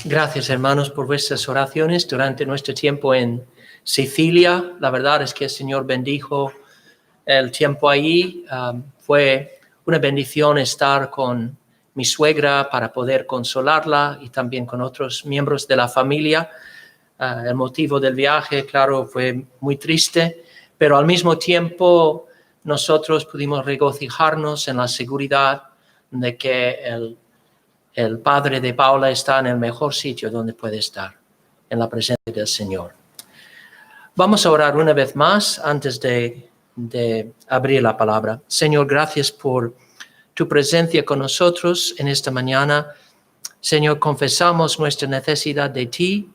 Gracias, hermanos, por vuestras oraciones durante nuestro tiempo en Sicilia. La verdad es que el Señor bendijo el tiempo allí. Fue una bendición estar con mi suegra para poder consolarla y también con otros miembros de la familia. El motivo del viaje, claro, fue muy triste, pero al mismo tiempo nosotros pudimos regocijarnos en la seguridad de que el padre de Paula está en el mejor sitio donde puede estar, en la presencia del Señor. Vamos a orar una vez más antes de abrir la palabra. Señor, gracias por tu presencia con nosotros en esta mañana. Señor, confesamos nuestra necesidad de ti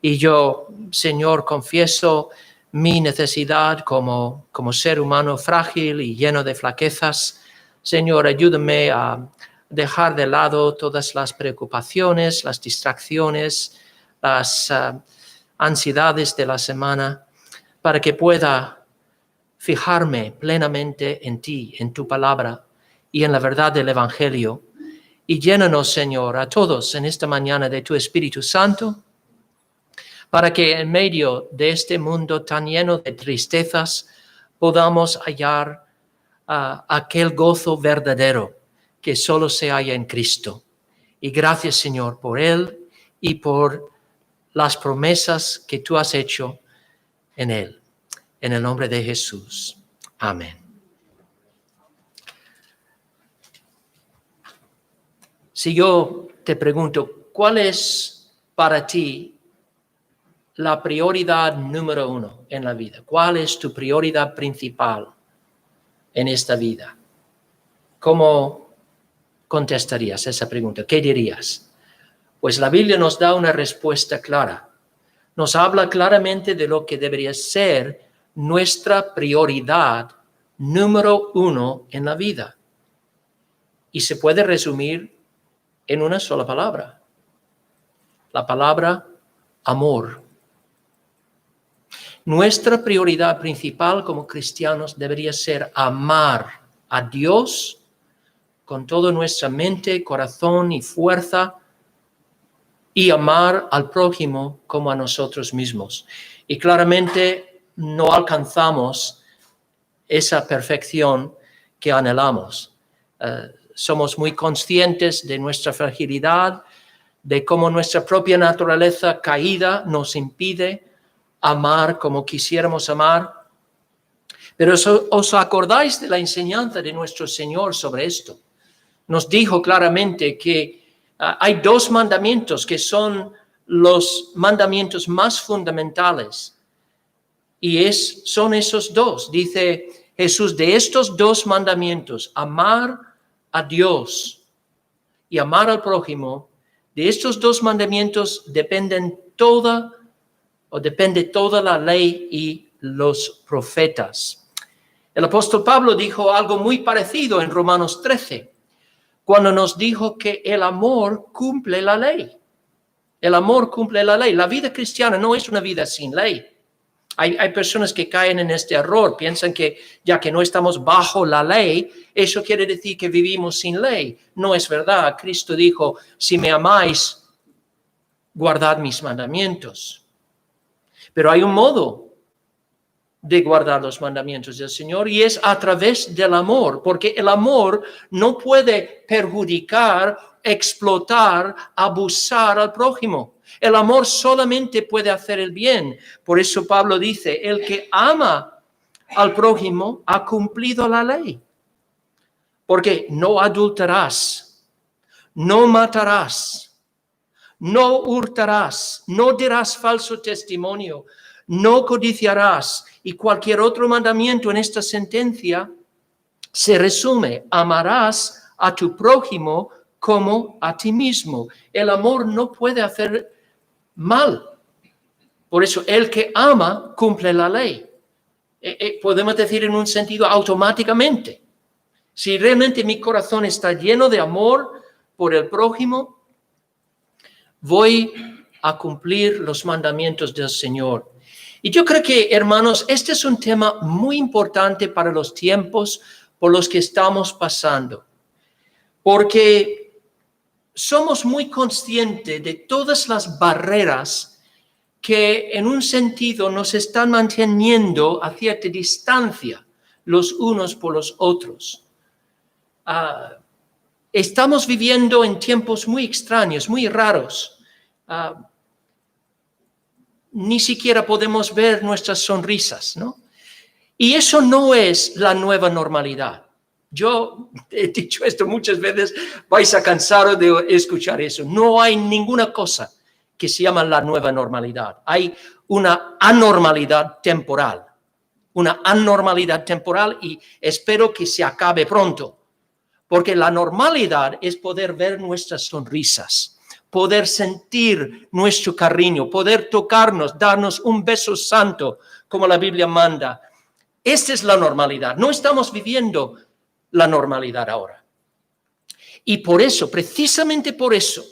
y yo, Señor, confieso mi necesidad como ser humano frágil y lleno de flaquezas. Señor, ayúdame a dejar de lado todas las preocupaciones, las distracciones, las ansiedades de la semana, para que pueda fijarme plenamente en ti, en tu palabra y en la verdad del Evangelio. Y llénanos, Señor, a todos en esta mañana de tu Espíritu Santo, para que en medio de este mundo tan lleno de tristezas podamos hallar aquel gozo verdadero que solo se halla en Cristo. Y gracias, Señor, por Él y por las promesas que tú has hecho en Él. En el nombre de Jesús. Amén. Si yo te pregunto, ¿cuál es para ti la prioridad número uno en la vida? ¿Cuál es tu prioridad principal en esta vida? ¿Cómo contestarías esa pregunta? ¿Qué dirías? Pues la Biblia nos da una respuesta clara. Nos habla claramente de lo que debería ser nuestra prioridad número uno en la vida. Y se puede resumir en una sola palabra. La palabra amor. Nuestra prioridad principal como cristianos debería ser amar a Dios con toda nuestra mente, corazón y fuerza, y amar al prójimo como a nosotros mismos. Y claramente no alcanzamos esa perfección que anhelamos. Somos muy conscientes de nuestra fragilidad, de cómo nuestra propia naturaleza caída nos impide amar como quisiéramos amar. Pero ¿os acordáis de la enseñanza de nuestro Señor sobre esto? Nos dijo claramente que hay dos mandamientos que son los mandamientos más fundamentales. Y son esos dos. Dice Jesús, de estos dos mandamientos, amar a Dios y amar al prójimo, de estos dos mandamientos depende toda la ley y los profetas. El apóstol Pablo dijo algo muy parecido en Romanos 13. Cuando nos dijo que el amor cumple la ley. El amor cumple la ley. La vida cristiana no es una vida sin ley. Hay personas que caen en este error, piensan que ya que no estamos bajo la ley, eso quiere decir que vivimos sin ley. No es verdad. Cristo dijo, si me amáis, guardad mis mandamientos. Pero hay un modo de guardar los mandamientos del Señor y es a través del amor, porque el amor no puede perjudicar, explotar, abusar al prójimo. El amor solamente puede hacer el bien. Por eso Pablo dice, el que ama al prójimo ha cumplido la ley. Porque no adulterarás, no matarás, no hurtarás, no dirás falso testimonio, no codiciarás. Y cualquier otro mandamiento en esta sentencia se resume, amarás a tu prójimo como a ti mismo. El amor no puede hacer mal. Por eso el que ama cumple la ley. Podemos decir en un sentido automáticamente. Si realmente mi corazón está lleno de amor por el prójimo, voy a cumplir los mandamientos del Señor. Y yo creo que, hermanos, este es un tema muy importante para los tiempos por los que estamos pasando. Porque somos muy conscientes de todas las barreras que en un sentido nos están manteniendo a cierta distancia los unos por los otros. Estamos viviendo en tiempos muy extraños, muy raros. Ni siquiera podemos ver nuestras sonrisas, ¿no? Y eso no es la nueva normalidad. Yo he dicho esto muchas veces, vais a cansaros de escuchar eso. No hay ninguna cosa que se llama la nueva normalidad. Hay una anormalidad temporal. Una anormalidad temporal y espero que se acabe pronto. Porque la normalidad es poder ver nuestras sonrisas, poder sentir nuestro cariño, poder tocarnos, darnos un beso santo, como la Biblia manda. Esta es la normalidad. No estamos viviendo la normalidad ahora. Y por eso, precisamente por eso,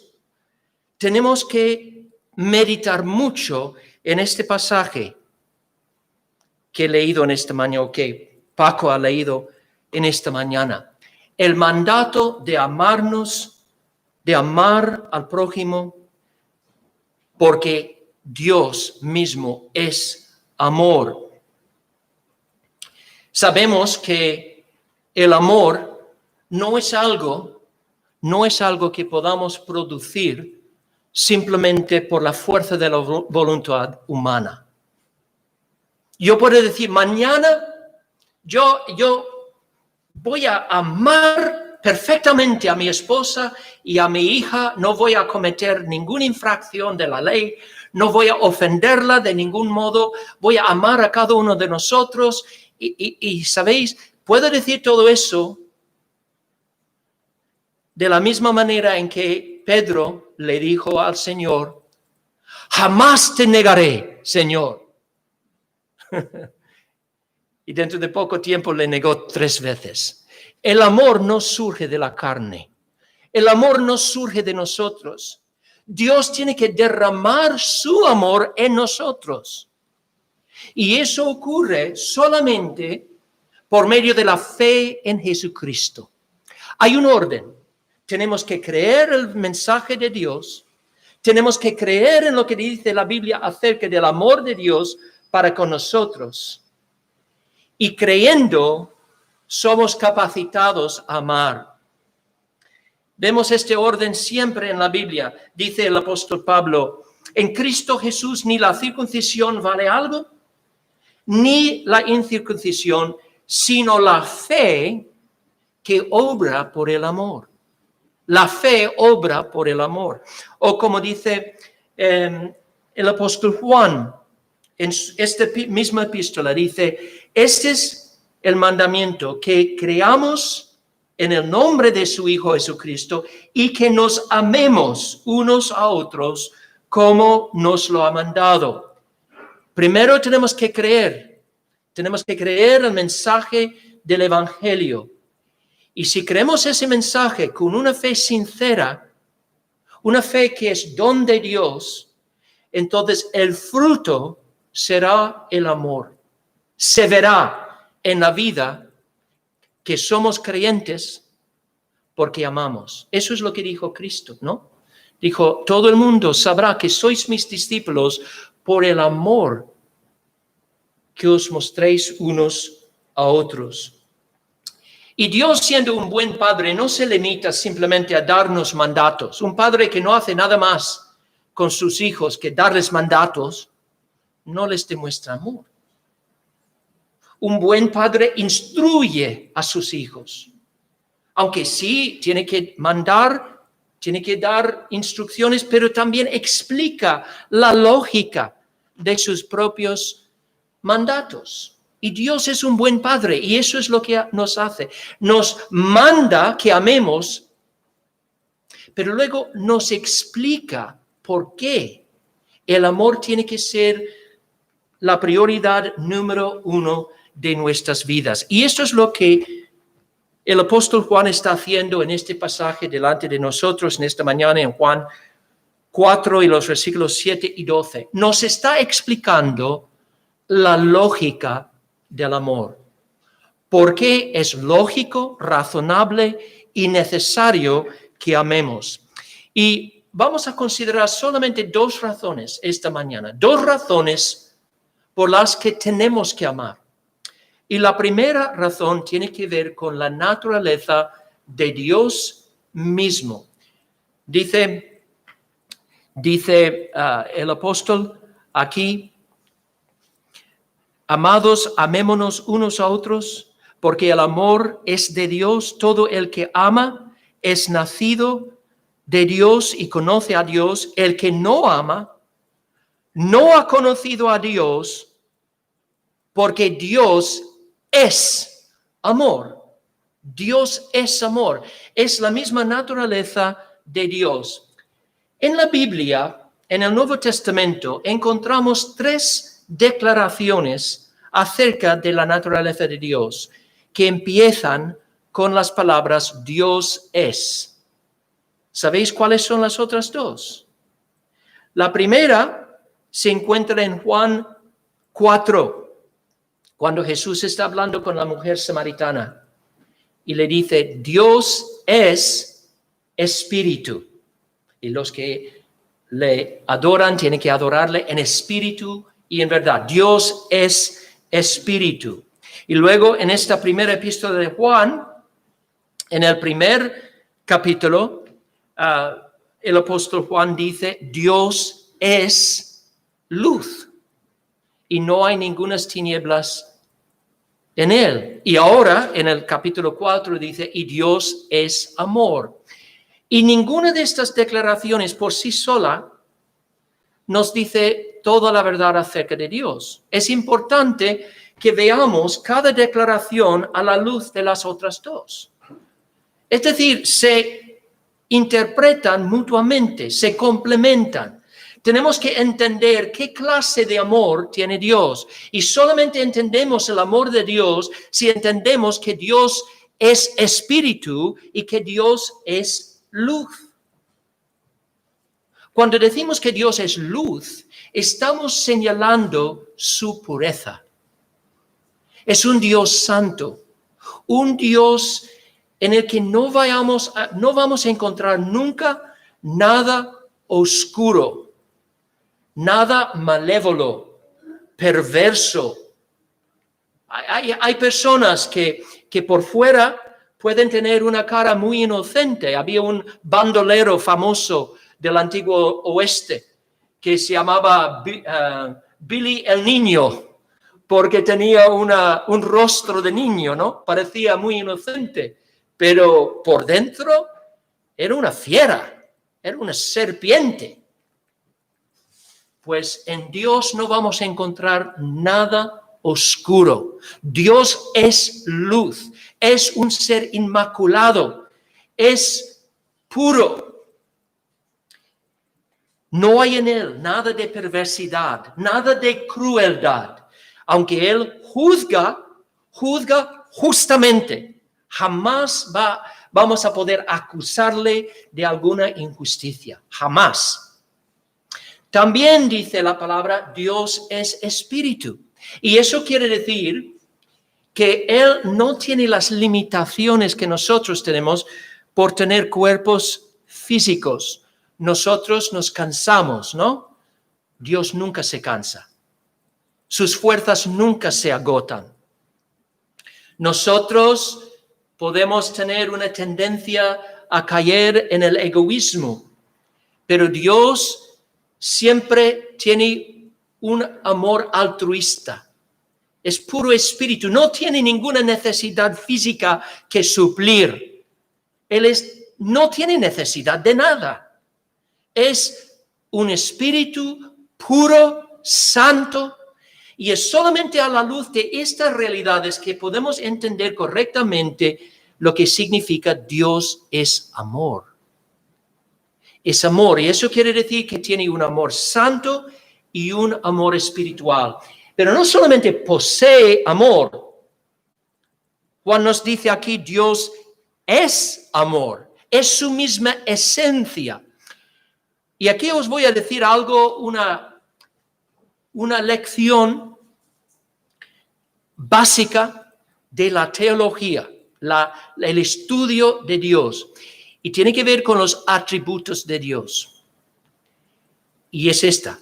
tenemos que meditar mucho en este pasaje que he leído en esta mañana, o que Paco ha leído en esta mañana. El mandato de amarnos, de amar al prójimo, porque Dios mismo es amor. Sabemos que el amor no es algo que podamos producir simplemente por la fuerza de la voluntad humana. Yo puedo decir, mañana yo voy a amar perfectamente a mi esposa y a mi hija, no voy a cometer ninguna infracción de la ley, no voy a ofenderla de ningún modo, voy a amar a cada uno de nosotros y ¿sabéis? Puedo decir todo eso de la misma manera en que Pedro le dijo al Señor, jamás te negaré, Señor. Y dentro de poco tiempo le negó 3 veces. El amor no surge de la carne. El amor no surge de nosotros. Dios tiene que derramar su amor en nosotros. Y eso ocurre solamente por medio de la fe en Jesucristo. Hay un orden. Tenemos que creer el mensaje de Dios. Tenemos que creer en lo que dice la Biblia acerca del amor de Dios para con nosotros. Y creyendo, somos capacitados a amar. Vemos este orden siempre en la Biblia. Dice el apóstol Pablo, en Cristo Jesús ni la circuncisión vale algo, ni la incircuncisión, sino la fe que obra por el amor. La fe obra por el amor. O como dice el apóstol Juan, en esta misma epístola, dice, este es el mandamiento, que creamos en el nombre de su Hijo Jesucristo y que nos amemos unos a otros como nos lo ha mandado. Primero tenemos que creer el mensaje del Evangelio. Y si creemos ese mensaje con una fe sincera, una fe que es don de Dios, entonces el fruto será el amor. Se verá en la vida que somos creyentes porque amamos. Eso es lo que dijo Cristo, ¿no? Dijo, todo el mundo sabrá que sois mis discípulos por el amor que os mostréis unos a otros. Y Dios, siendo un buen padre, no se limita simplemente a darnos mandatos. Un padre que no hace nada más con sus hijos que darles mandatos, no les demuestra amor. Un buen padre instruye a sus hijos. Aunque sí tiene que mandar, tiene que dar instrucciones, pero también explica la lógica de sus propios mandatos. Y Dios es un buen padre y eso es lo que nos hace. Nos manda que amemos, pero luego nos explica por qué el amor tiene que ser la prioridad número 1 de nuestras vidas. Y esto es lo que el apóstol Juan está haciendo en este pasaje delante de nosotros en esta mañana en Juan 4 y los versículos 7 y 12. Nos está explicando la lógica del amor. ¿Por qué es lógico, razonable y necesario que amemos? Y vamos a considerar solamente dos razones esta mañana, dos razones por las que tenemos que amar. Y la primera razón tiene que ver con la naturaleza de Dios mismo. Dice el apóstol aquí, amados, amémonos unos a otros, porque el amor es de Dios. Todo el que ama es nacido de Dios y conoce a Dios. El que no ama no ha conocido a Dios, porque Dios es amor. Dios es amor. Es la misma naturaleza de Dios. En la Biblia, en el Nuevo Testamento, encontramos 3 declaraciones acerca de la naturaleza de Dios que empiezan con las palabras Dios es. ¿Sabéis cuáles son las otras 2? La primera se encuentra en Juan 4, cuando Jesús está hablando con la mujer samaritana y le dice, Dios es espíritu. Y los que le adoran tienen que adorarle en espíritu y en verdad. Dios es espíritu. Y luego en esta primera epístola de Juan, en el primer capítulo, el apóstol Juan dice, Dios es luz y no hay ningunas tinieblas en él. Y ahora en el capítulo 4 dice, y Dios es amor. Y ninguna de estas declaraciones por sí sola nos dice toda la verdad acerca de Dios. Es importante que veamos cada declaración a la luz de las otras 2. Es decir, se interpretan mutuamente, se complementan. Tenemos que entender qué clase de amor tiene Dios. Y solamente entendemos el amor de Dios si entendemos que Dios es espíritu y que Dios es luz. Cuando decimos que Dios es luz, estamos señalando su pureza. Es un Dios santo, un Dios en el que no vamos a encontrar nunca nada oscuro, nada malévolo, perverso. Hay personas que por fuera pueden tener una cara muy inocente. Había un bandolero famoso del antiguo oeste que se llamaba Billy el Niño, porque tenía un rostro de niño, ¿no? Parecía muy inocente, pero por dentro era una fiera, era una serpiente. Pues en Dios no vamos a encontrar nada oscuro. Dios es luz, es un ser inmaculado, es puro. No hay en él nada de perversidad, nada de crueldad. Aunque él juzga justamente. Jamás vamos a poder acusarle de alguna injusticia. Jamás. También dice la palabra, Dios es espíritu. Y eso quiere decir que Él no tiene las limitaciones que nosotros tenemos por tener cuerpos físicos. Nosotros nos cansamos, ¿no? Dios nunca se cansa. Sus fuerzas nunca se agotan. Nosotros podemos tener una tendencia a caer en el egoísmo, pero Dios siempre tiene un amor altruista. Es puro espíritu, no tiene ninguna necesidad física que suplir. Él no tiene necesidad de nada. Es un espíritu puro, santo, y es solamente a la luz de estas realidades que podemos entender correctamente lo que significa Dios es amor. Es amor, y eso quiere decir que tiene un amor santo y un amor espiritual. Pero no solamente posee amor. Juan nos dice aquí, Dios es amor, es su misma esencia. Y aquí os voy a decir algo, una lección básica de la teología, el estudio de Dios. y tiene que ver con los atributos de Dios. Y es esta.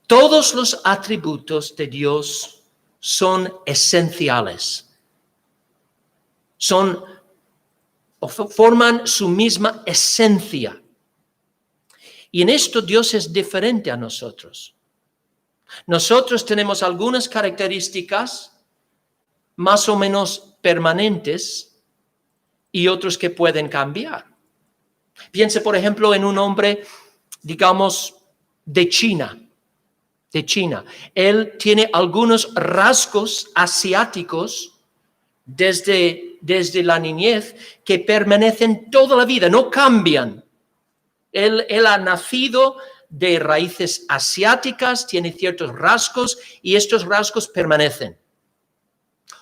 Todos los atributos de Dios son esenciales. Forman su misma esencia. Y en esto Dios es diferente a nosotros. Nosotros tenemos algunas características más o menos permanentes y otros que pueden cambiar. Piense, por ejemplo, en un hombre, digamos, de China. Él tiene algunos rasgos asiáticos desde la niñez que permanecen toda la vida, no cambian. Él ha nacido de raíces asiáticas, tiene ciertos rasgos y estos rasgos permanecen.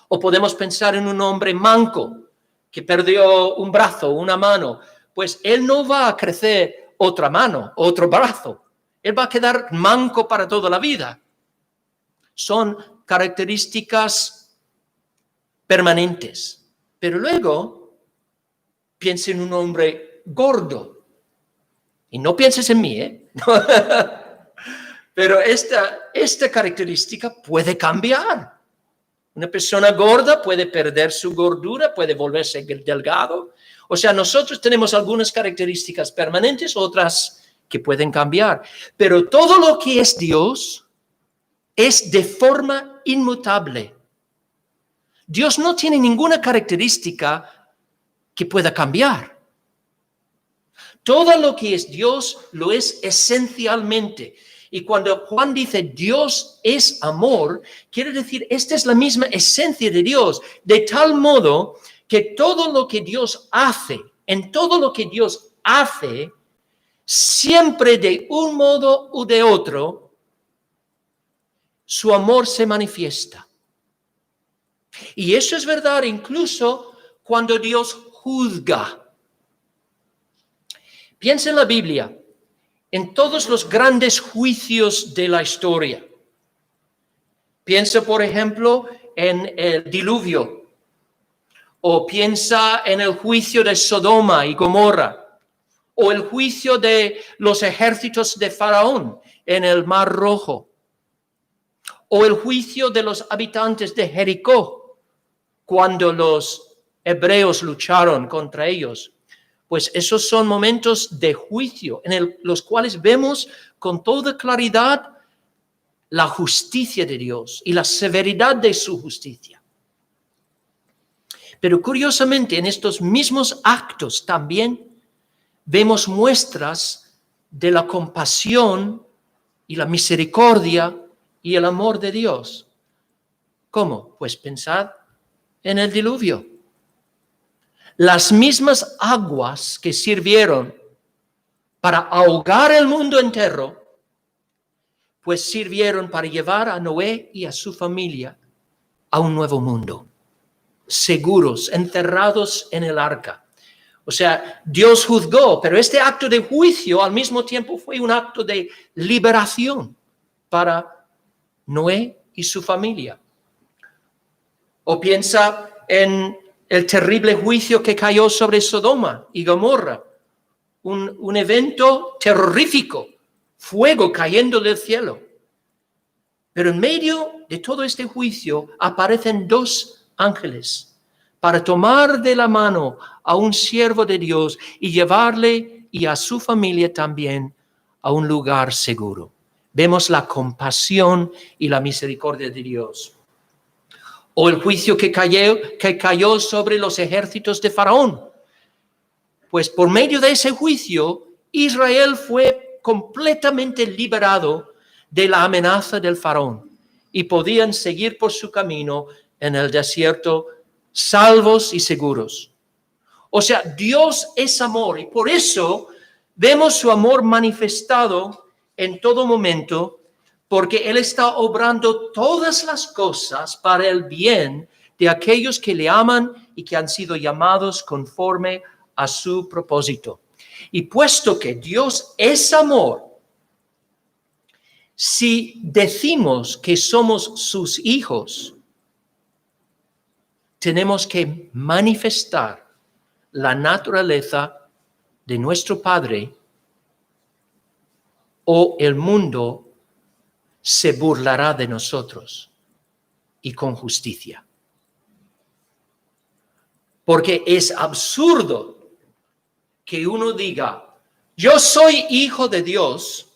O podemos pensar en un hombre manco que perdió un brazo, una mano, pues él no va a crecer otra mano, otro brazo. Él va a quedar manco para toda la vida. Son características permanentes. Pero luego, piense en un hombre gordo. Y no pienses en mí, ¿eh? Pero esta característica puede cambiar. Una persona gorda puede perder su gordura, puede volverse delgado. O sea, nosotros tenemos algunas características permanentes, otras que pueden cambiar. Pero todo lo que es Dios es de forma inmutable. Dios no tiene ninguna característica que pueda cambiar. Todo lo que es Dios lo es esencialmente. Y cuando Juan dice Dios es amor, quiere decir esta es la misma esencia de Dios, de tal modo que todo lo que Dios hace, en todo lo que Dios hace, siempre de un modo u de otro, su amor se manifiesta. Y eso es verdad incluso cuando Dios juzga. Piensa en la Biblia, en todos los grandes juicios de la historia. Piensa, por ejemplo, en el diluvio, o piensa en el juicio de Sodoma y Gomorra, o el juicio de los ejércitos de Faraón en el Mar Rojo, o el juicio de los habitantes de Jericó, cuando los hebreos lucharon contra ellos. Pues esos son momentos de juicio en los cuales vemos con toda claridad la justicia de Dios y la severidad de su justicia. Pero curiosamente en estos mismos actos también vemos muestras de la compasión y la misericordia y el amor de Dios. ¿Cómo? Pues pensad en el diluvio. Las mismas aguas que sirvieron para ahogar el mundo entero, pues sirvieron para llevar a Noé y a su familia a un nuevo mundo, seguros, encerrados en el arca. O sea, Dios juzgó, pero este acto de juicio al mismo tiempo fue un acto de liberación para Noé y su familia. O piensa en el terrible juicio que cayó sobre Sodoma y Gomorra, un evento terrorífico, fuego cayendo del cielo. Pero en medio de todo este juicio aparecen dos ángeles para tomar de la mano a un siervo de Dios y llevarle y a su familia también a un lugar seguro. Vemos la compasión y la misericordia de Dios. O el juicio que cayó sobre los ejércitos de Faraón. Pues por medio de ese juicio, Israel fue completamente liberado de la amenaza del Faraón y podían seguir por su camino en el desierto salvos y seguros. O sea, Dios es amor y por eso vemos su amor manifestado en todo momento, porque Él está obrando todas las cosas para el bien de aquellos que le aman y que han sido llamados conforme a su propósito. Y puesto que Dios es amor, si decimos que somos sus hijos, tenemos que manifestar la naturaleza de nuestro Padre, o el mundo se burlará de nosotros y con justicia. Porque es absurdo que uno diga, yo soy hijo de Dios,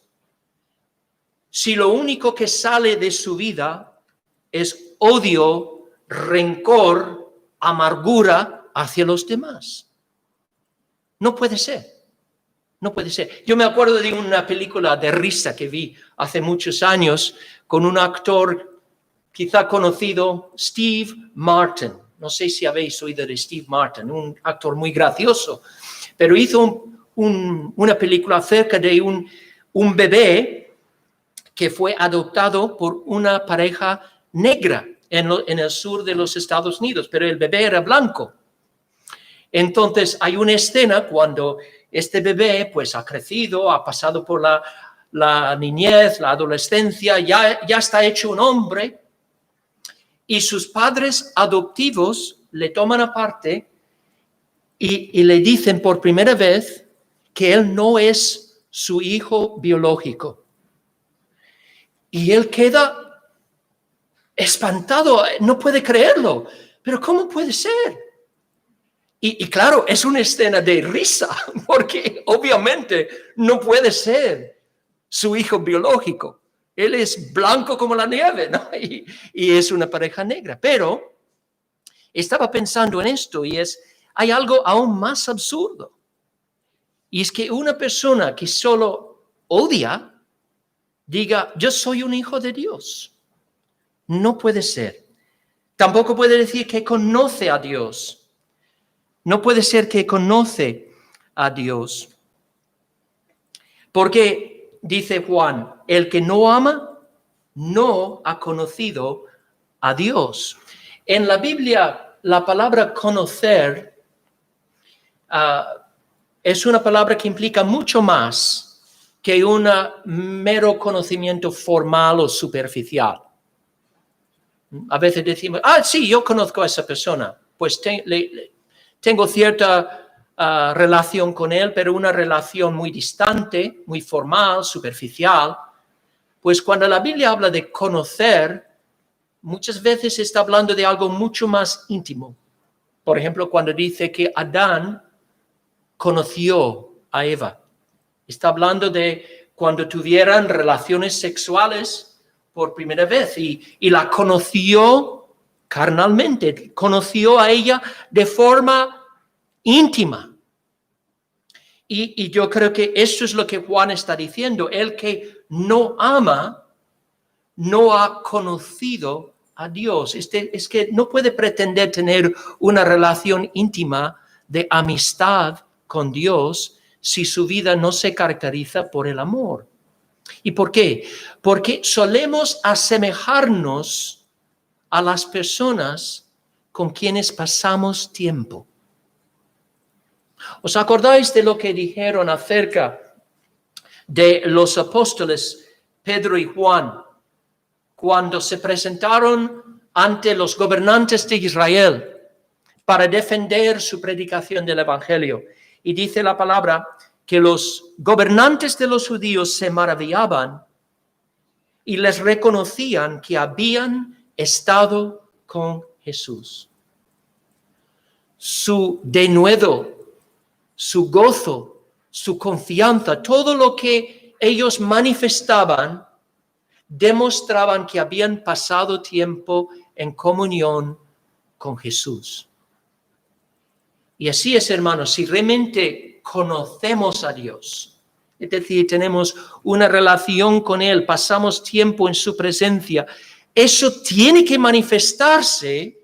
si lo único que sale de su vida es odio, rencor, amargura hacia los demás. No puede ser. No puede ser. Yo me acuerdo de una película de risa que vi hace muchos años con un actor quizá conocido, Steve Martin. No sé si habéis oído de Steve Martin, un actor muy gracioso, pero hizo una película acerca de un bebé que fue adoptado por una pareja negra en el sur de los Estados Unidos, pero el bebé era blanco. Entonces hay una escena cuando este bebé pues ha crecido, ha pasado por la niñez, la adolescencia, ya está hecho un hombre, y sus padres adoptivos le toman aparte y le dicen por primera vez que él no es su hijo biológico. Y él queda espantado, no puede creerlo. Pero ¿cómo puede ser? Y claro, es una escena de risa, porque obviamente no puede ser su hijo biológico. Él es blanco como la nieve, ¿no? Y es una pareja negra. Pero estaba pensando en esto y hay algo aún más absurdo. Y es que una persona que solo odia, diga, yo soy un hijo de Dios. No puede ser. Tampoco puede decir que conoce a Dios. No puede ser que conoce a Dios. Porque, dice Juan, el que no ama, no ha conocido a Dios. En la Biblia, la palabra conocer es una palabra que implica mucho más que un mero conocimiento formal o superficial. A veces decimos, sí, yo conozco a esa persona, pues tengo cierta relación con él, pero una relación muy distante, muy formal, superficial. Pues cuando la Biblia habla de conocer, muchas veces está hablando de algo mucho más íntimo. Por ejemplo, cuando dice que Adán conoció a Eva. Está hablando de cuando tuvieran relaciones sexuales por primera vez y la conoció carnalmente, conoció a ella de forma íntima. Y yo creo que eso es lo que Juan está diciendo. El que no ama, no ha conocido a Dios. Es que no puede pretender tener una relación íntima de amistad con Dios si su vida no se caracteriza por el amor. ¿Y por qué? Porque solemos asemejarnos a las personas con quienes pasamos tiempo. ¿Os acordáis de lo que dijeron acerca de los apóstoles Pedro y Juan cuando se presentaron ante los gobernantes de Israel para defender su predicación del Evangelio? Y dice la palabra que los gobernantes de los judíos se maravillaban y les reconocían que habían estado con Jesús. Su denuedo, su gozo, su confianza, todo lo que ellos manifestaban, demostraban que habían pasado tiempo en comunión con Jesús. Y así es, hermanos, si realmente conocemos a Dios, es decir, tenemos una relación con Él, pasamos tiempo en su presencia, eso tiene que manifestarse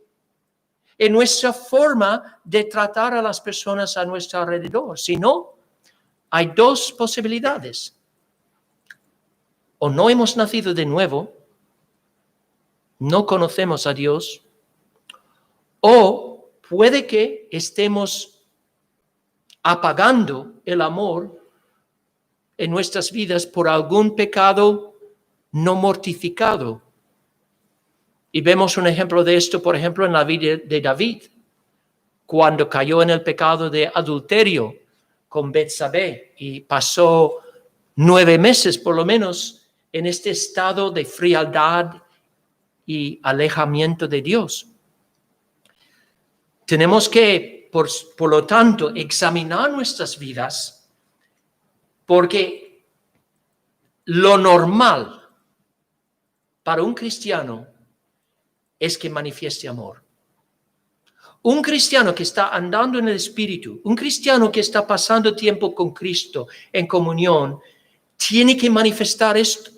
en nuestra forma de tratar a las personas a nuestro alrededor. Si no, hay dos posibilidades. O no hemos nacido de nuevo, no conocemos a Dios, o puede que estemos apagando el amor en nuestras vidas por algún pecado no mortificado. Y vemos un ejemplo de esto, por ejemplo, en la vida de David. cuando cayó en el pecado de adulterio con Betsabé y pasó 9 meses por lo menos en este estado de frialdad y alejamiento de Dios. Tenemos que, por lo tanto, examinar nuestras vidas, porque lo normal para un cristiano es que manifieste amor. Un cristiano que está andando en el Espíritu, un cristiano que está pasando tiempo con Cristo en comunión, tiene que manifestar esto.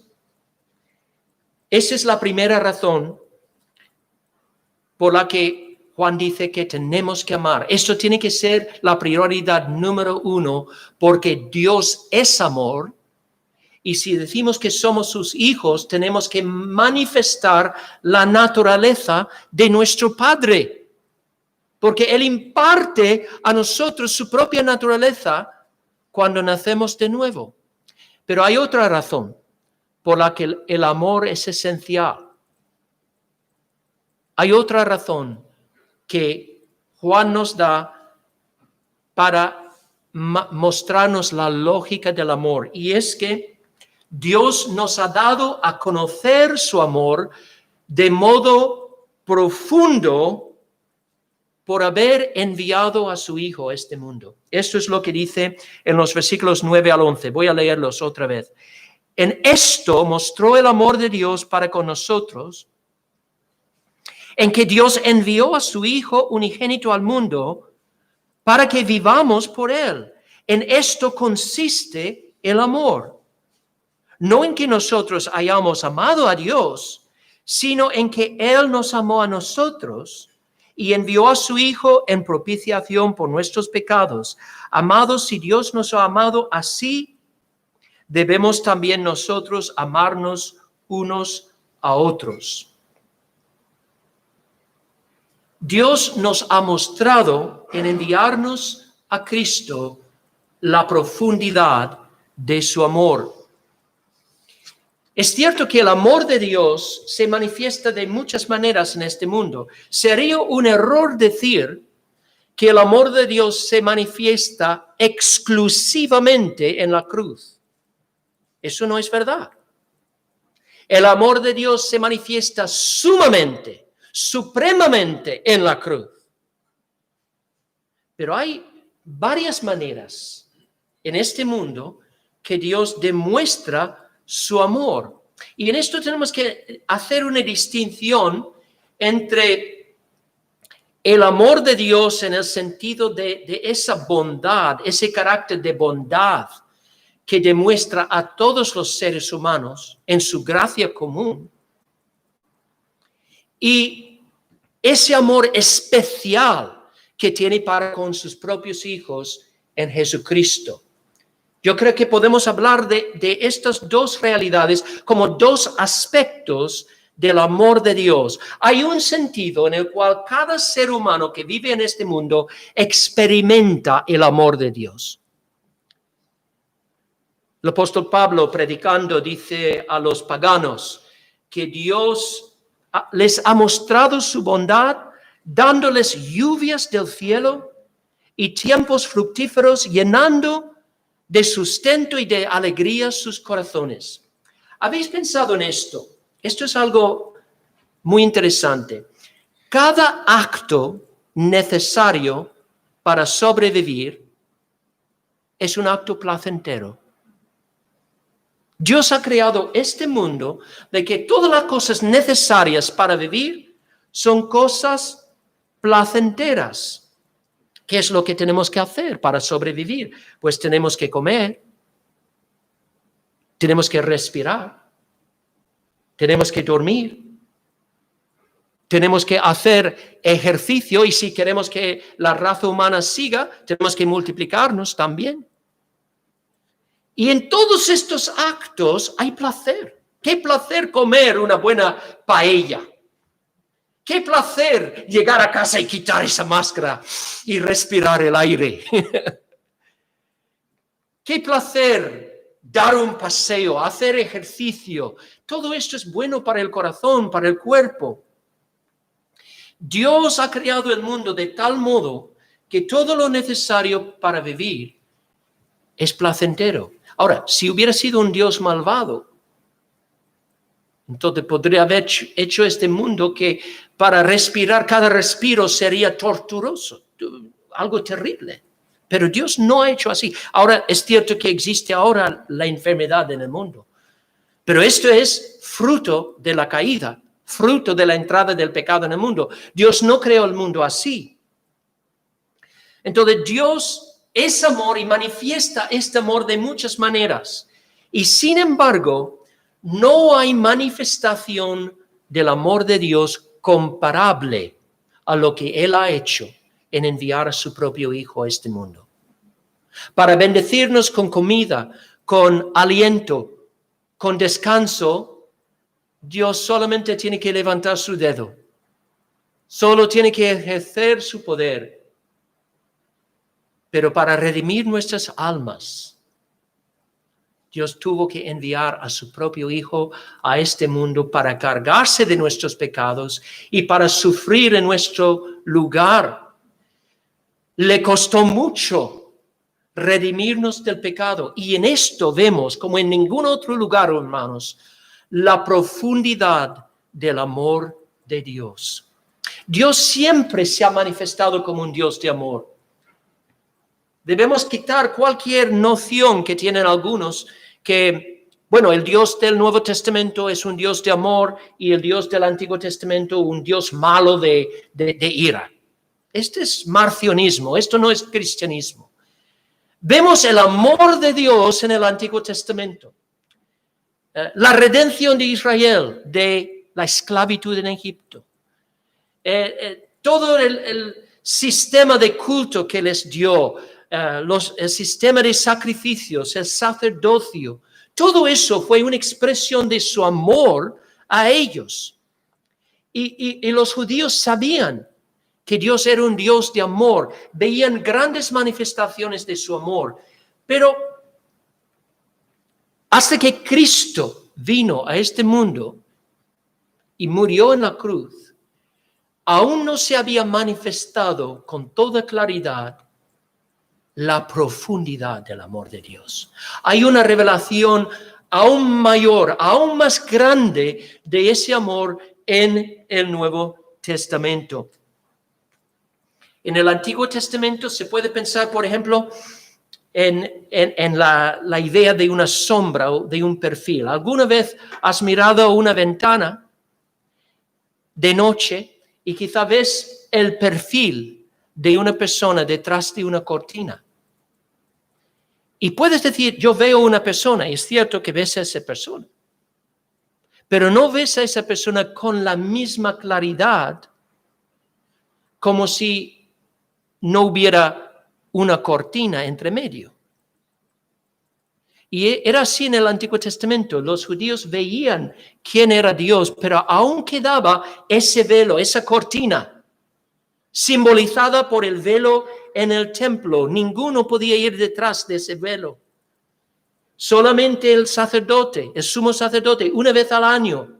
Esa es la primera razón por la que Juan dice que tenemos que amar. Esto tiene que ser la prioridad número 1, porque Dios es amor. Y si decimos que somos sus hijos, tenemos que manifestar la naturaleza de nuestro Padre, porque Él imparte a nosotros su propia naturaleza cuando nacemos de nuevo. Pero hay otra razón por la que el amor es esencial. Hay otra razón que Juan nos da para mostrarnos la lógica del amor, y es que Dios nos ha dado a conocer su amor de modo profundo por haber enviado a su Hijo a este mundo. Esto es lo que dice en los versículos 9 al 11. Voy a leerlos otra vez. En esto mostró el amor de Dios para con nosotros, en que Dios envió a su Hijo unigénito al mundo para que vivamos por Él. En esto consiste el amor. No en que nosotros hayamos amado a Dios, sino en que Él nos amó a nosotros y envió a su Hijo en propiciación por nuestros pecados. Amados, si Dios nos ha amado así, debemos también nosotros amarnos unos a otros. Dios nos ha mostrado en enviarnos a Cristo la profundidad de su amor. Es cierto que el amor de Dios se manifiesta de muchas maneras en este mundo. Sería un error decir que el amor de Dios se manifiesta exclusivamente en la cruz. Eso no es verdad. El amor de Dios se manifiesta sumamente, supremamente en la cruz. Pero hay varias maneras en este mundo que Dios demuestra su amor. Y en esto tenemos que hacer una distinción entre el amor de Dios en el sentido de esa bondad, ese carácter de bondad que demuestra a todos los seres humanos en su gracia común, y ese amor especial que tiene para con sus propios hijos en Jesucristo. Yo creo que podemos hablar de estas dos realidades como dos aspectos del amor de Dios. Hay un sentido en el cual cada ser humano que vive en este mundo experimenta el amor de Dios. El apóstol Pablo, predicando, dice a los paganos que Dios les ha mostrado su bondad, dándoles lluvias del cielo y tiempos fructíferos, llenando de sustento y de alegría sus corazones. ¿Habéis pensado en esto? Esto es algo muy interesante. Cada acto necesario para sobrevivir es un acto placentero. Dios ha creado este mundo de que todas las cosas necesarias para vivir son cosas placenteras. ¿Qué es lo que tenemos que hacer para sobrevivir? Pues tenemos que comer, tenemos que respirar, tenemos que dormir, tenemos que hacer ejercicio, y si queremos que la raza humana siga, tenemos que multiplicarnos también. Y en todos estos actos hay placer. ¿Qué placer comer una buena paella? Qué placer llegar a casa y quitar esa máscara y respirar el aire. Qué placer dar un paseo, hacer ejercicio. Todo esto es bueno para el corazón, para el cuerpo. Dios ha creado el mundo de tal modo que todo lo necesario para vivir es placentero. Ahora, si hubiera sido un Dios malvado, entonces podría haber hecho este mundo que para respirar, cada respiro sería torturoso, algo terrible. Pero Dios no ha hecho así. Ahora, es cierto que existe ahora la enfermedad en el mundo, pero esto es fruto de la caída, fruto de la entrada del pecado en el mundo. Dios no creó el mundo así. Entonces, Dios es amor y manifiesta este amor de muchas maneras. Y sin embargo, no hay manifestación del amor de Dios comparable a lo que Él ha hecho en enviar a su propio Hijo a este mundo. Para bendecirnos con comida, con aliento, con descanso, Dios solamente tiene que levantar su dedo. Solo tiene que ejercer su poder. Pero para redimir nuestras almas, Dios tuvo que enviar a su propio Hijo a este mundo para cargarse de nuestros pecados y para sufrir en nuestro lugar. Le costó mucho redimirnos del pecado. Y en esto vemos, como en ningún otro lugar, hermanos, la profundidad del amor de Dios. Dios siempre se ha manifestado como un Dios de amor. Debemos quitar cualquier noción que tienen algunos que, bueno, el Dios del Nuevo Testamento es un Dios de amor y el Dios del Antiguo Testamento un Dios malo de ira. Este es marcionismo, esto no es cristianismo. Vemos el amor de Dios en el Antiguo Testamento. La redención de Israel de la esclavitud en Egipto. Todo el sistema de culto que les dio, el sistema de sacrificios, el sacerdocio, todo eso fue una expresión de su amor a ellos. Y los judíos sabían que Dios era un Dios de amor, veían grandes manifestaciones de su amor, pero hasta que Cristo vino a este mundo y murió en la cruz, aún no se había manifestado con toda claridad la profundidad del amor de Dios. Hay una revelación aún mayor, aún más grande de ese amor en el Nuevo Testamento. En el Antiguo Testamento se puede pensar, por ejemplo, en la idea de una sombra o de un perfil. ¿Alguna vez has mirado una ventana de noche y quizá ves el perfil de una persona detrás de una cortina? Y puedes decir, yo veo una persona, y es cierto que ves a esa persona, pero no ves a esa persona con la misma claridad como si no hubiera una cortina entre medio. Y era así en el Antiguo Testamento. Los judíos veían quién era Dios, pero aún quedaba ese velo, esa cortina, simbolizada por el velo en el templo. Ninguno podía ir detrás de ese velo. Solamente el sacerdote, el sumo sacerdote, una vez al año,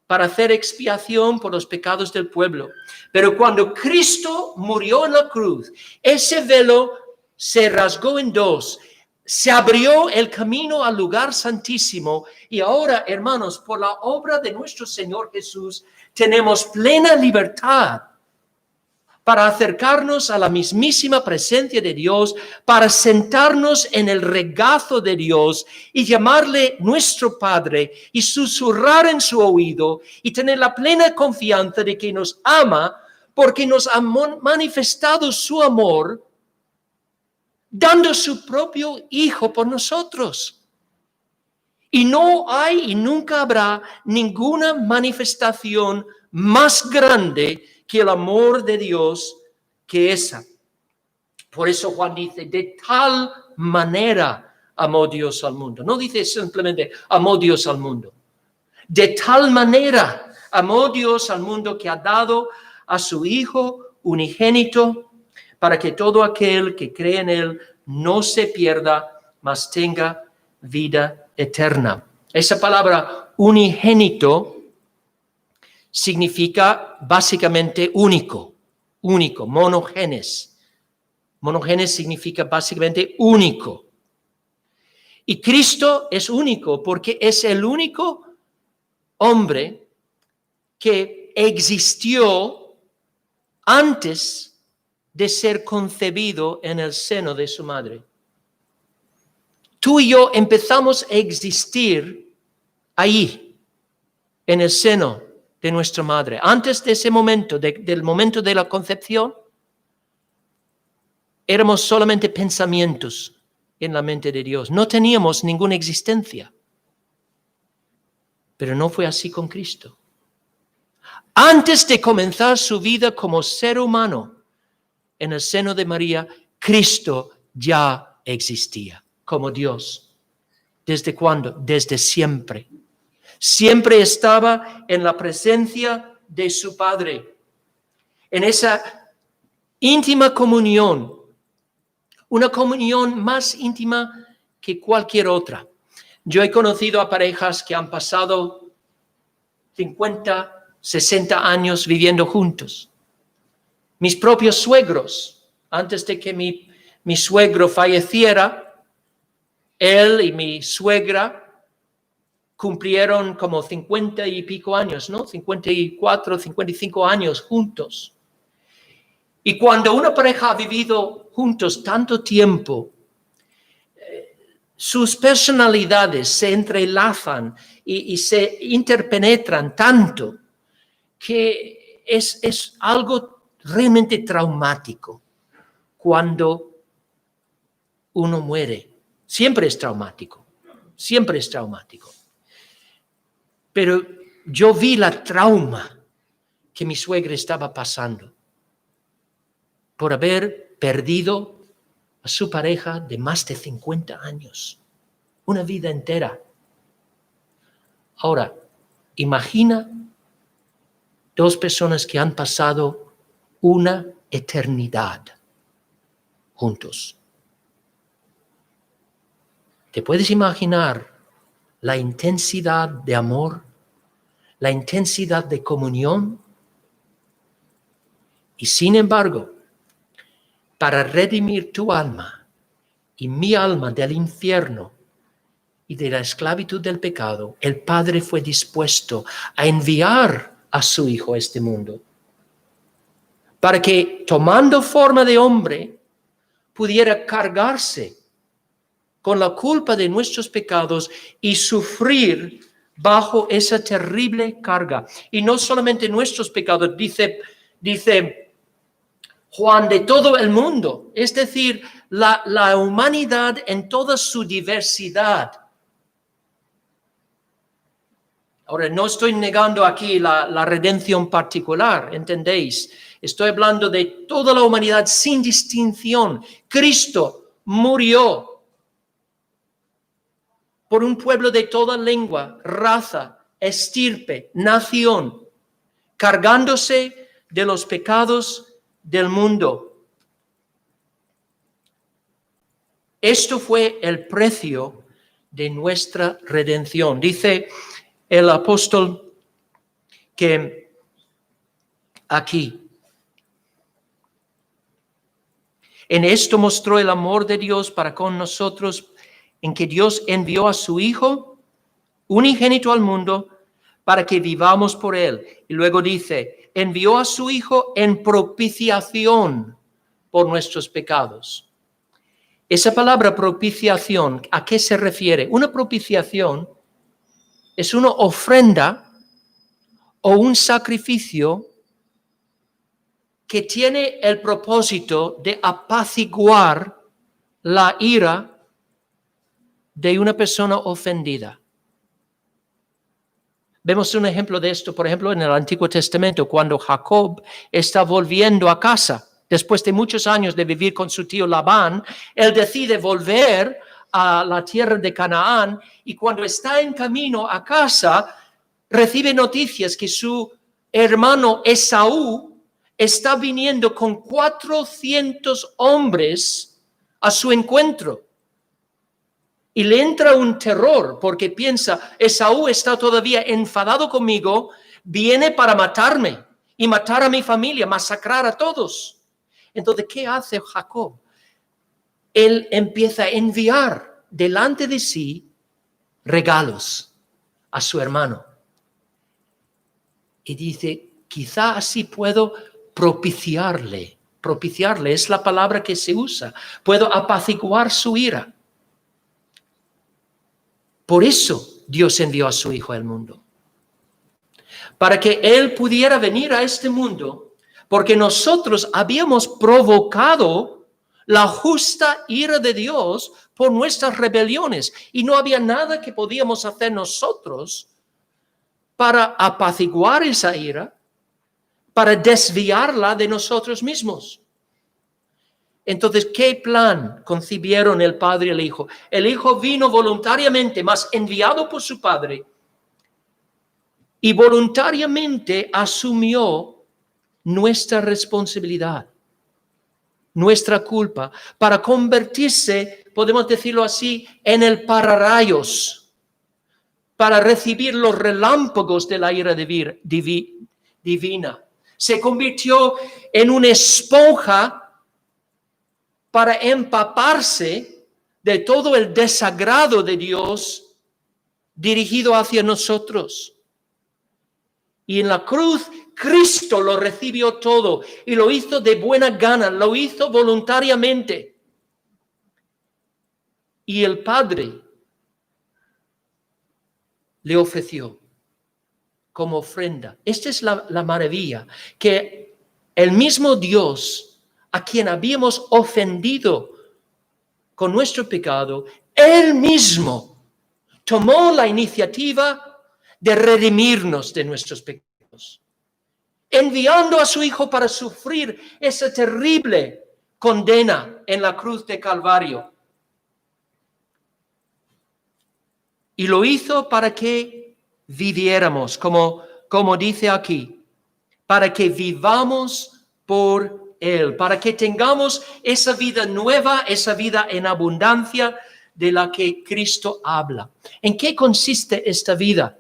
para hacer expiación por los pecados del pueblo. Pero cuando Cristo murió en la cruz, ese velo se rasgó en dos. Se abrió el camino al lugar santísimo y ahora, hermanos, por la obra de nuestro Señor Jesús, tenemos plena libertad para acercarnos a la mismísima presencia de Dios, para sentarnos en el regazo de Dios y llamarle nuestro Padre y susurrar en su oído y tener la plena confianza de que nos ama porque nos ha manifestado su amor dando su propio Hijo por nosotros. Y no hay y nunca habrá ninguna manifestación más grande que el amor de Dios que esa. Por eso Juan dice, de tal manera amó Dios al mundo. No dice simplemente amó Dios al mundo. De tal manera amó Dios al mundo que ha dado a su Hijo unigénito para que todo aquel que cree en Él no se pierda, mas tenga vida eterna. Esa palabra unigénito significa básicamente único, monogenes. Monogenes significa básicamente único. Y Cristo es único porque es el único hombre que existió antes de ser concebido en el seno de su madre. Tú y yo empezamos a existir ahí, en el seno de nuestra madre. Antes de ese momento, del momento de la concepción, éramos solamente pensamientos en la mente de Dios. No teníamos ninguna existencia. Pero no fue así con Cristo. Antes de comenzar su vida como ser humano en el seno de María, Cristo ya existía como Dios. ¿Desde cuándo? Desde siempre. Siempre estaba en la presencia de su Padre, en esa íntima comunión, una comunión más íntima que cualquier otra. Yo he conocido a parejas que han pasado 50, 60 años viviendo juntos. Mis propios suegros, antes de que mi suegro falleciera, él y mi suegra cumplieron como 50 y pico años, ¿no? 54, 55 años juntos. Y cuando una pareja ha vivido juntos tanto tiempo, sus personalidades se entrelazan y se interpenetran tanto que es algo realmente traumático cuando uno muere. Siempre es traumático, siempre es traumático. Pero yo vi la trauma que mi suegra estaba pasando por haber perdido a su pareja de más de 50 años, una vida entera. Ahora, imagina dos personas que han pasado una eternidad juntos. ¿Te puedes imaginar la intensidad de amor, la intensidad de comunión? Y sin embargo, para redimir tu alma y mi alma del infierno y de la esclavitud del pecado, el Padre fue dispuesto a enviar a su Hijo a este mundo, para que, tomando forma de hombre, pudiera cargarse con la culpa de nuestros pecados y sufrir bajo esa terrible carga. Y no solamente nuestros pecados, dice Juan, de todo el mundo, es decir, la humanidad en toda su diversidad. Ahora, no estoy negando aquí la redención particular, ¿entendéis? Estoy hablando de toda la humanidad sin distinción. Cristo murió por un pueblo de toda lengua, raza, estirpe, nación, cargándose de los pecados del mundo. Esto fue el precio de nuestra redención. Dice el apóstol que aquí, en esto mostró el amor de Dios para con nosotros, en que Dios envió a su Hijo unigénito al mundo para que vivamos por él. Y luego dice, envió a su Hijo en propiciación por nuestros pecados. Esa palabra propiciación, ¿a qué se refiere? Una propiciación es una ofrenda o un sacrificio que tiene el propósito de apaciguar la ira de una persona ofendida. Vemos un ejemplo de esto, por ejemplo, en el Antiguo Testamento, cuando Jacob está volviendo a casa. Después de muchos años de vivir con su tío Labán, él decide volver a la tierra de Canaán y cuando está en camino a casa, recibe noticias que su hermano Esaú está viniendo con 400 hombres a su encuentro. Y le entra un terror porque piensa, Esaú está todavía enfadado conmigo, viene para matarme y matar a mi familia, masacrar a todos. Entonces, ¿qué hace Jacob? Él empieza a enviar delante de sí regalos a su hermano. Y dice, quizá así puedo propiciarle. Propiciarle es la palabra que se usa. Puedo apaciguar su ira. Por eso Dios envió a su Hijo al mundo. Para que Él pudiera venir a este mundo, porque nosotros habíamos provocado la justa ira de Dios por nuestras rebeliones. Y no había nada que podíamos hacer nosotros para apaciguar esa ira, para desviarla de nosotros mismos. Entonces, ¿qué plan concibieron el Padre y el Hijo? El Hijo vino voluntariamente, mas enviado por su Padre, y voluntariamente asumió nuestra responsabilidad, nuestra culpa, para convertirse, podemos decirlo así, en el pararrayos, para recibir los relámpagos de la ira divina. Se convirtió en una esponja para empaparse de todo el desagrado de Dios dirigido hacia nosotros. Y en la cruz, Cristo lo recibió todo y lo hizo de buena gana, lo hizo voluntariamente. Y el Padre le ofreció como ofrenda. Esta es la maravilla, que el mismo Dios a quien habíamos ofendido con nuestro pecado, Él mismo tomó la iniciativa de redimirnos de nuestros pecados, enviando a su Hijo para sufrir esa terrible condena en la cruz de Calvario. Y lo hizo para que viviéramos, como dice aquí, para que vivamos por Él, para que tengamos esa vida nueva, esa vida en abundancia de la que Cristo habla. ¿En qué consiste esta vida?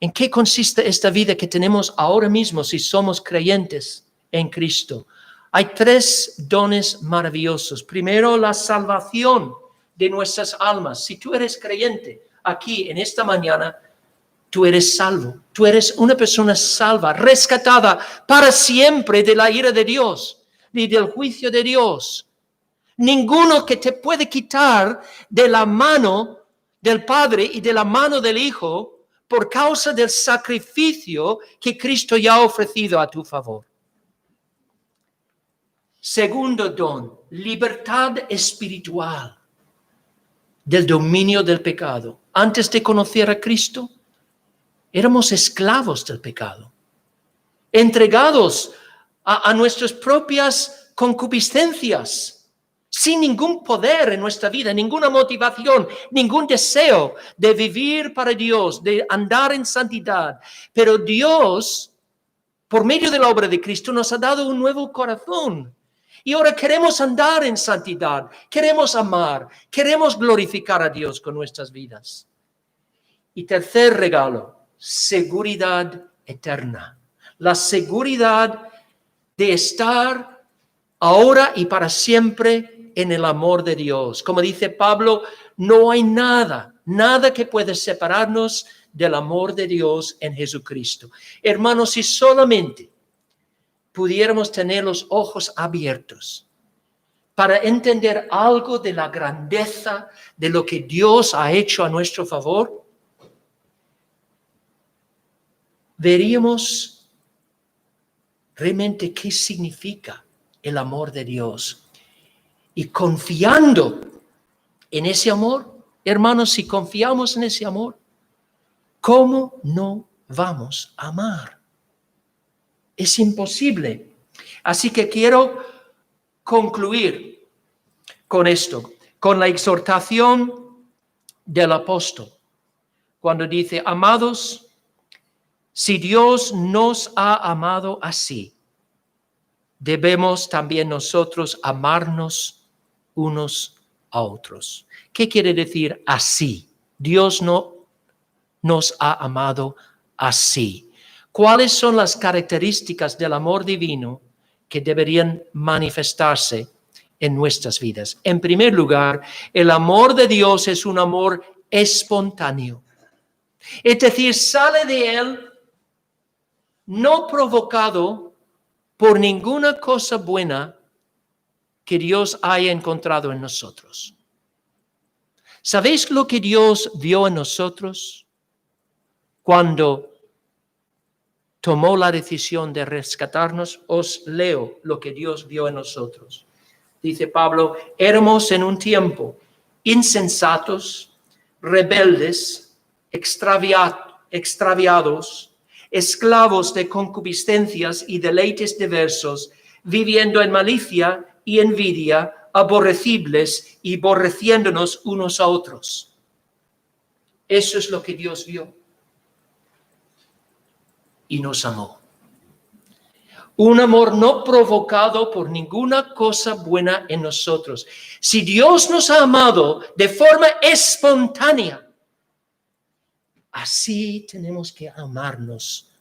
¿En qué consiste esta vida que tenemos ahora mismo si somos creyentes en Cristo? Hay 3 dones maravillosos. Primero, la salvación de nuestras almas. Si tú eres creyente aquí en esta mañana, tú eres salvo. Tú eres una persona salva, rescatada para siempre de la ira de Dios y del juicio de Dios. Ninguno que te puede quitar de la mano del Padre y de la mano del Hijo por causa del sacrificio que Cristo ya ha ofrecido a tu favor. Segundo don, libertad espiritual del dominio del pecado. Antes de conocer a Cristo, éramos esclavos del pecado, entregados a nuestras propias concupiscencias, sin ningún poder en nuestra vida, ninguna motivación, ningún deseo de vivir para Dios, de andar en santidad. Pero Dios, por medio de la obra de Cristo, nos ha dado un nuevo corazón. Y ahora queremos andar en santidad, queremos amar, queremos glorificar a Dios con nuestras vidas. Y tercer regalo, seguridad eterna. La seguridad de estar ahora y para siempre en el amor de Dios. Como dice Pablo, no hay nada que pueda separarnos del amor de Dios en Jesucristo. Hermanos, si solamente pudiéramos tener los ojos abiertos para entender algo de la grandeza de lo que Dios ha hecho a nuestro favor, veríamos realmente qué significa el amor de Dios. Y confiando en ese amor, hermanos, si confiamos en ese amor, ¿cómo no vamos a amar? Es imposible. Así que quiero concluir con esto, con la exhortación del apóstol, cuando dice, amados, si Dios nos ha amado así, debemos también nosotros amarnos unos a otros. ¿Qué quiere decir así? Dios no nos ha amado así. ¿Cuáles son las características del amor divino que deberían manifestarse en nuestras vidas. En primer lugar, el amor de Dios es un amor espontáneo. Es decir, sale de Él no provocado por ninguna cosa buena que Dios haya encontrado en nosotros. ¿Sabéis lo que Dios vio en nosotros cuando tomó la decisión de rescatarnos? Os leo lo que Dios vio en nosotros. Dice Pablo, éramos en un tiempo insensatos, rebeldes, extraviados, esclavos de concupiscencias y deleites diversos, viviendo en malicia y envidia, aborrecibles y aborreciéndonos unos a otros. Eso es lo que Dios vio. Y nos amó. Un amor no provocado por ninguna cosa buena en nosotros. Si Dios nos ha amado de forma espontánea, así tenemos que amarnos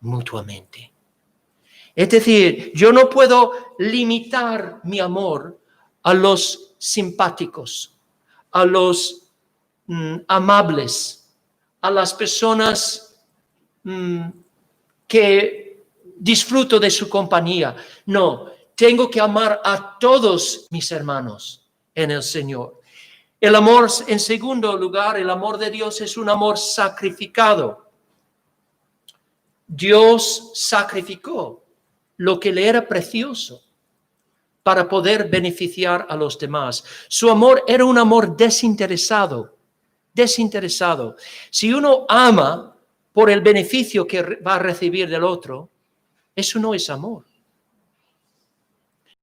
mutuamente. Es decir, yo no puedo limitar mi amor a los simpáticos, a los amables, a las personas que disfruto de su compañía. No, tengo que amar a todos mis hermanos en el Señor. El amor, en segundo lugar, el amor de Dios es un amor sacrificado. Dios sacrificó lo que le era precioso para poder beneficiar a los demás. Su amor era un amor desinteresado. Si uno ama por el beneficio que va a recibir del otro, eso no es amor.